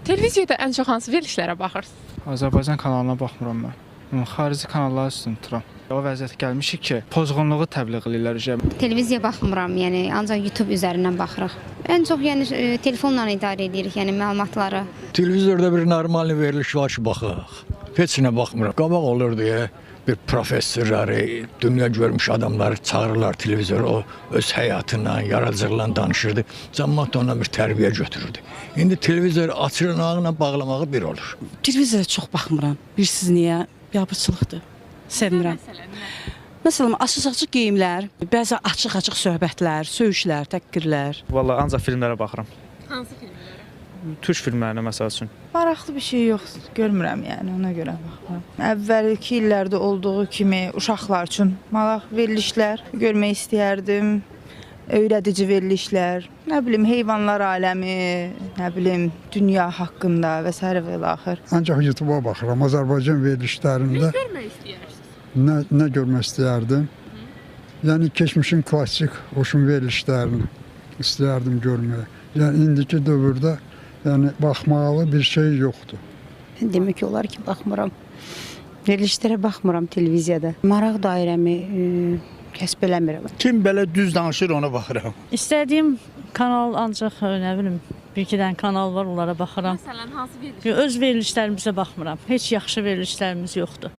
Televiziyada ən çox hansı verilişlərə baxırsınız? Azərbaycan kanalına baxmıram mən. Xarici kanalları üstün tuturam. O vəziyyətə gəlmişik ki, pozğunluğu təbliğ edirlər. Televiziya baxmıram, yəni ancaq YouTube üzərindən baxırıq. Ən çox yəni telefonla idarə edirik, yəni məlumatları. Televizorda bir normal veriliş var ki, baxaq. Heç nə baxmıram. Qabaq olur deyə bir professorları, dünya görmüş adamları çağırırlar televizora, o öz həyatından, yaradıcılığından danışırdı. Cəmaət ona bir tərbiyə götürürdü. İndi televizor açırnağına bağlamağı bir olur. Televizora çox baxmıram. Bilirsiniz niyə? Biabırçılıqdır. Sevmirəm. Məsələn, açıq-açıq geyimlər, bəzi açıq-açıq söhbətlər, söyüşlər, təhqirlər. Vallahi ancaq filmlərə baxıram. Hansı filmlərə? Türk filmlərinə məsəl üçün. Maraqlı bir şey yox, görmürəm yəni, ona görə baxıram. Əvvəlki illərdə olduğu kimi uşaqlar üçün maraq verilişlər görmək istəyərdim. Öyrədici verilişlər, nə bilim heyvanlar aləmi, nə bilim dünya haqqında və s. və ilaxır. Ancaq YouTube-a baxıram. Azərbaycan verilişlərində Görmək istəyirsiniz? nə görmək istəyərdim? Yəni keçmişin klassik qoşun verilişlərini istəyərdim görməyə. Yəni indiki dövrdə yəni baxmalı bir şey yoxdur. Demək olar ki, baxmıram. Verilişlərə baxmıram televiziyada. Maraq dairəmi kəsb eləmirəm. Kim belə düz danışır ona baxıram. İstədiyim kanal ancaq nə bilim, bir-iki dənə kanal var, onlara baxıram. Məsələn, hansı veriliş? Öz verilişlərimizə baxmıram. Heç yaxşı verilişlərimiz yoxdur.